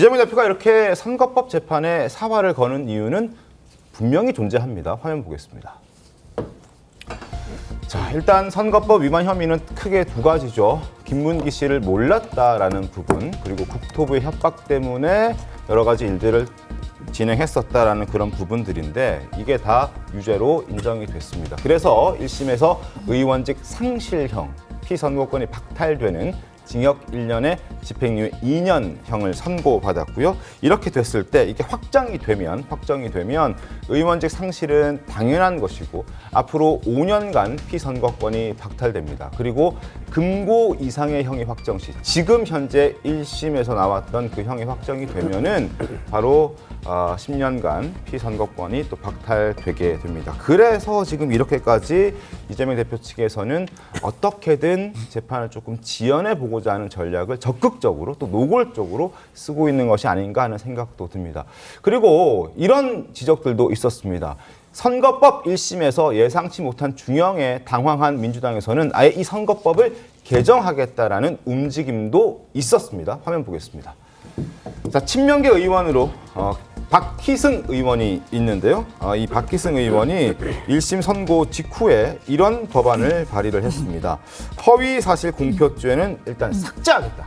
이재명 대표가 이렇게 선거법 재판에 사활을 거는 이유는 분명히 존재합니다. 화면 보겠습니다. 자, 일단 선거법 위반 혐의는 크게 두 가지죠. 김문기 씨를 몰랐다라는 부분, 그리고 국토부의 협박 때문에 여러 가지 일들을 진행했었다라는 그런 부분들인데 이게 다 유죄로 인정이 됐습니다. 그래서 1심에서 의원직 상실형, 피선거권이 박탈되는 징역 1년에 집행유예 2년형을 선고받았고요. 이렇게 됐을 때 이게 확정이 되면 의원직 상실은 당연한 것이고 앞으로 5년간 피선거권이 박탈됩니다. 그리고 금고 이상의 형이 확정 시 지금 현재 1심에서 나왔던 그 형이 확정이 되면은 바로 10년간 피선거권이 또 박탈되게 됩니다. 그래서 지금 이렇게까지 이재명 대표 측에서는 어떻게든 재판을 조금 지연해 보고자 하는 전략을 적극적으로 또 노골적으로 쓰고 있는 것이 아닌가 하는 생각도 듭니다. 그리고 이런 지적들도 있었습니다. 선거법 1심에서 예상치 못한 중형에 당황한 민주당에서는 아예 이 선거법을 개정하겠다라는 움직임도 있었습니다. 화면 보겠습니다. 자, 친명계 의원으로 박희승 의원이 있는데요. 이 박희승 의원이 1심 선고 직후에 이런 법안을 발의를 했습니다. 허위 사실 공표죄는 일단 삭제하겠다.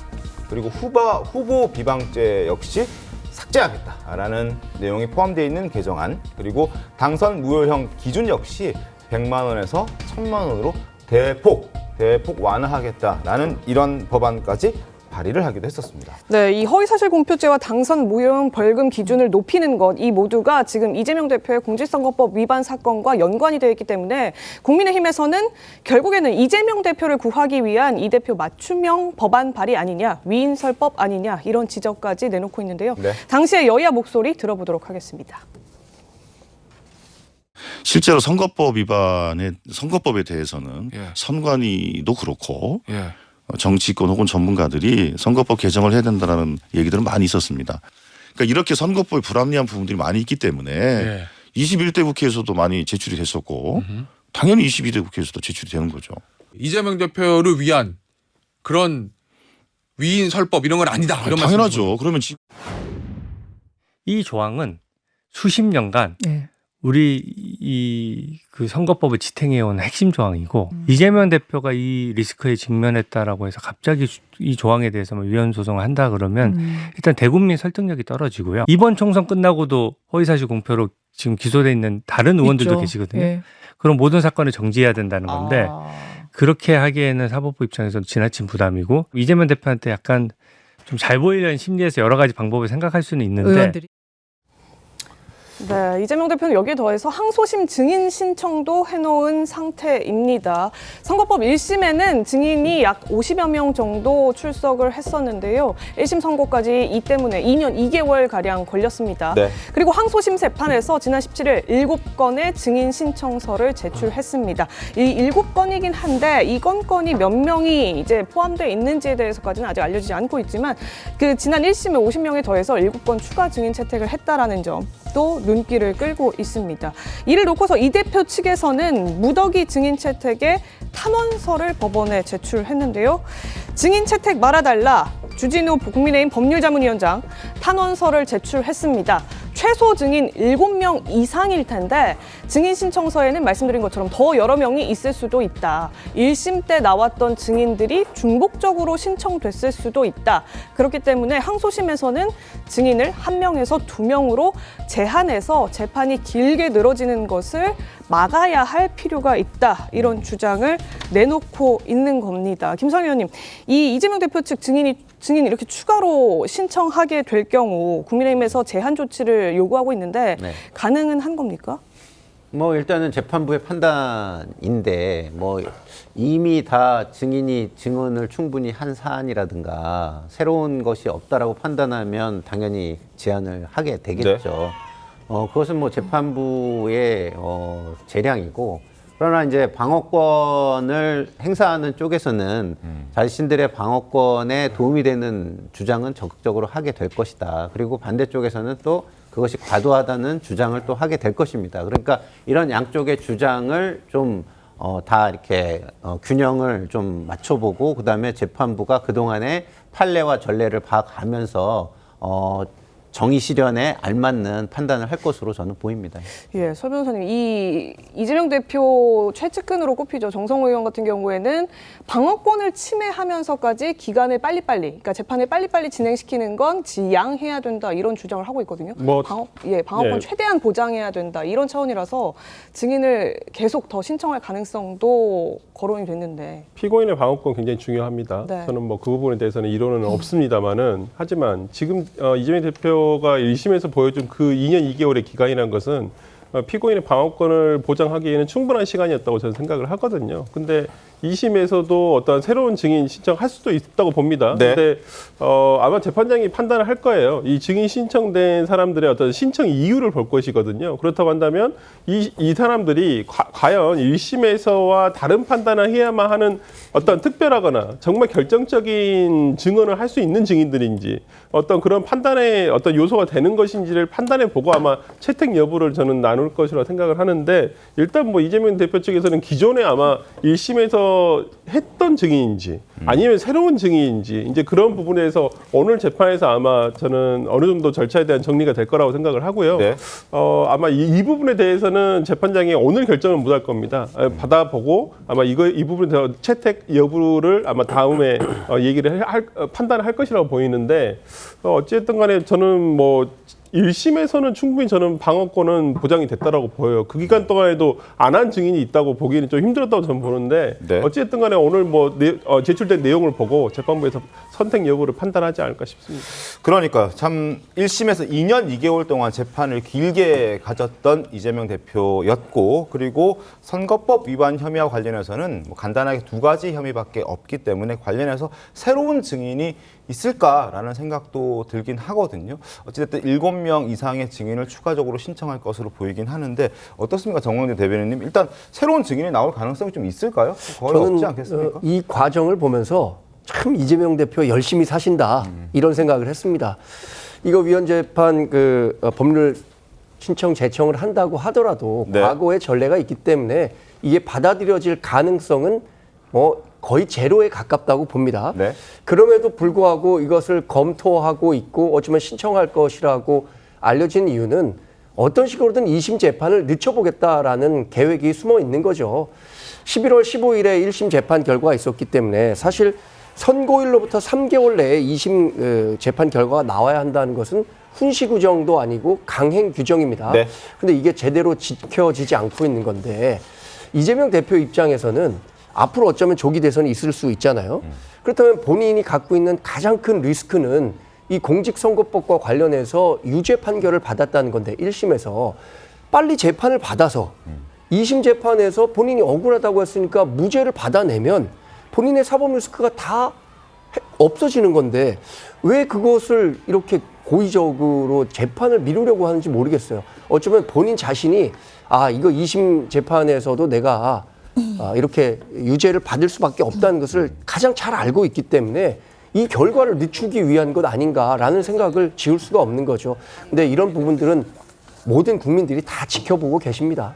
그리고 후보 비방죄 역시 삭제하겠다라는 내용이 포함되어 있는 개정안, 그리고 당선 무효형 기준 역시 100만 원에서 1000만 원으로 대폭 완화하겠다라는 이런 법안까지 발의를 하기도 했었습니다. 네, 이 허위사실 공표죄와 당선 무효형 벌금 기준을 높이는 것, 이 모두가 지금 이재명 대표의 공직선거법 위반 사건과 연관이 되어 있기 때문에 국민의힘에서는 결국에는 이재명 대표를 구하기 위한 이 대표 맞춤형 법안 발의 아니냐, 위인설법 아니냐, 이런 지적까지 내놓고 있는데요. 네. 당시의 여야 목소리 들어보도록 하겠습니다. 실제로 선거법에 대해서는 선관위도 그렇고 정치권 혹은 전문가들이 선거법 개정을 해야 된다는 얘기들은 많이 있었습니다. 그러니까 이렇게 선거법에 불합리한 부분들이 많이 있기 때문에 21대 국회에서도 많이 제출이 됐었고 당연히 22대 국회에서도 제출이 되는 거죠. 이재명 대표를 위한 그런 위인 설법 이런 건 아니다. 이런 당연하죠. 그러면 이 조항은 수십 년간 우리 그 선거법을 지탱해온 핵심 조항이고 이재명 대표가 이 리스크에 직면했다라고 해서 갑자기 이 조항에 대해서 위헌 소송을 한다 그러면 일단 대국민 설득력이 떨어지고요. 이번 총선 끝나고도 허위사실 공표로 지금 기소돼 있는 다른 의원들도 있죠. 계시거든요. 그럼 모든 사건을 정지해야 된다는 건데 그렇게 하기에는 사법부 입장에서는 지나친 부담이고 이재명 대표한테 약간 좀 잘 보이려는 심리에서 여러 가지 방법을 생각할 수는 있는데 의원들이. 네, 이재명 대표는 여기에 더해서 항소심 증인 신청도 해놓은 상태입니다. 선거법 1심에는 증인이 약 50여 명 정도 출석을 했었는데요. 1심 선고까지 이 때문에 2년 2개월가량 걸렸습니다. 네. 그리고 항소심 재판에서 지난 17일 7건의 증인 신청서를 제출했습니다. 이 7건이긴 한데 이 건이 몇 명이 이제 포함되어 있는지에 대해서까지는 아직 알려지지 않고 있지만 그 지난 1심에 50명에 더해서 7건 추가 증인 채택을 했다라는 점도 눈길을 끌고 있습니다. 이를 놓고서 이 대표 측에서는 무더기 증인 채택에 탄원서를 법원에 제출했는데요. 증인 채택 말아달라. 주진우 국민의힘 법률자문위원장 탄원서를 제출했습니다. 최소 증인 7명 이상일 텐데 증인 신청서에는 말씀드린 것처럼 더 여러 명이 있을 수도 있다. 1심 때 나왔던 증인들이 중복적으로 신청됐을 수도 있다. 그렇기 때문에 항소심에서는 증인을 1명에서 2명으로 제한해서 재판이 길게 늘어지는 것을 막아야 할 필요가 있다. 이런 주장을 내놓고 있는 겁니다. 김성희 의원님, 이 이재명 대표 측 증인 이렇게 추가로 신청하게 될 경우 국민의힘에서 제한 조치를 요구하고 있는데 가능은 한 겁니까? 뭐 일단은 재판부의 판단인데 뭐 이미 다 증인이 증언을 충분히 한 사안이라든가 새로운 것이 없다라고 판단하면 당연히 제한을 하게 되겠죠. 그것은 뭐 재판부의 재량이고, 그러나 이제 방어권을 행사하는 쪽에서는 자신들의 방어권에 도움이 되는 주장은 적극적으로 하게 될 것이다. 그리고 반대쪽에서는 또 그것이 과도하다는 주장을 또 하게 될 것입니다. 그러니까 이런 양쪽의 주장을 좀 다 이렇게 균형을 좀 맞춰보고 그다음에 재판부가 그동안의 판례와 전례를 봐가면서 정의 실현에 알맞는 판단을 할 것으로 저는 보입니다. 예, 서 변호사님, 이재명 대표 최측근으로 꼽히죠. 정성호 의원 같은 경우에는 방어권을 침해하면서까지 기간을 그러니까 재판을 빨리빨리 진행시키는 건 지양해야 된다 이런 주장을 하고 있거든요. 방어권 예. 최대한 보장해야 된다 이런 차원이라서 증인을 계속 더 신청할 가능성도 거론이 됐는데. 피고인의 방어권 굉장히 중요합니다. 네. 저는 뭐 그 부분에 대해서는 이론은 없습니다만은 하지만 지금 이재명 대표가 1심에서 보여준 그 2년 2개월의 기간이라는 것은 피고인의 방어권을 보장하기에는 충분한 시간이었다고 저는 생각을 하거든요. 근데 2심에서도 어떤 새로운 증인 신청할 수도 있다고 봅니다. 네. 근데 아마 재판장이 판단을 할 거예요. 이 증인 신청된 사람들의 어떤 신청 이유를 볼 것이거든요. 그렇다고 한다면 이 사람들이 과연 1심에서와 다른 판단을 해야만 하는 어떤 특별하거나 정말 결정적인 증언을 할 수 있는 증인들인지 어떤 그런 판단의 어떤 요소가 되는 것인지를 판단해 보고 아마 채택 여부를 저는 나눌 것이라고 생각을 하는데 일단 뭐 이재명 대표 측에서는 기존에 아마 1심에서 했던 증인인지 아니면 새로운 증인인지 이제 그런 부분에서 오늘 재판에서 아마 저는 어느 정도 절차에 대한 정리가 될 거라고 생각을 하고요. 네. 아마 이 부분에 대해서는 재판장이 오늘 결정을 못 할 겁니다. 받아보고 아마 이 부분에 대해서 채택 여부를 아마 다음에 판단을 할 것이라고 보이는데 어쨌든 간에 저는 뭐 1심에서는 충분히 저는 방어권은 보장이 됐다라고 보여요. 그 기간 동안에도 안 한 증인이 있다고 보기에는 좀 힘들었다고 저는 보는데 네. 어쨌든 간에 오늘 뭐 제출된 내용을 보고 재판부에서 선택 여부를 판단하지 않을까 싶습니다. 그러니까 참 1심에서 2년 2개월 동안 재판을 길게 가졌던 이재명 대표였고 그리고 선거법 위반 혐의와 관련해서는 뭐 간단하게 두 가지 혐의밖에 없기 때문에 관련해서 새로운 증인이 있을까라는 생각도 들긴 하거든요. 어찌됐든 7명 이상의 증인을 추가적으로 신청할 것으로 보이긴 하는데 어떻습니까, 정광재 대변인님? 일단 새로운 증인이 나올 가능성이 좀 있을까요? 거의 없지 않겠습니까? 이 과정을 보면서 참 이재명 대표 열심히 사신다 이런 생각을 했습니다. 이거 위헌재판 법률 신청 제청을 한다고 하더라도 네. 과거의 전례가 있기 때문에 이게 받아들여질 가능성은 거의 제로에 가깝다고 봅니다. 네. 그럼에도 불구하고 이것을 검토하고 있고 어쩌면 신청할 것이라고 알려진 이유는 어떤 식으로든 2심 재판을 늦춰보겠다라는 계획이 숨어 있는 거죠. 11월 15일에 1심 재판 결과가 있었기 때문에 사실 선고일로부터 3개월 내에 2심 재판 결과가 나와야 한다는 것은 훈시 규정도 아니고 강행 규정입니다. 네. 근데 이게 제대로 지켜지지 않고 있는 건데 이재명 대표 입장에서는 앞으로 어쩌면 조기 대선이 있을 수 있잖아요. 그렇다면 본인이 갖고 있는 가장 큰 리스크는 이 공직선거법과 관련해서 유죄 판결을 받았다는 건데 1심에서 빨리 재판을 받아서 2심 재판에서 본인이 억울하다고 했으니까 무죄를 받아내면 본인의 사법 리스크가 다 없어지는 건데 왜 그것을 이렇게 고의적으로 재판을 미루려고 하는지 모르겠어요. 어쩌면 본인 자신이 이거 2심 재판에서도 내가 이렇게 유죄를 받을 수밖에 없다는 것을 가장 잘 알고 있기 때문에 이 결과를 늦추기 위한 것 아닌가라는 생각을 지울 수가 없는 거죠. 근데 이런 부분들은 모든 국민들이 다 지켜보고 계십니다.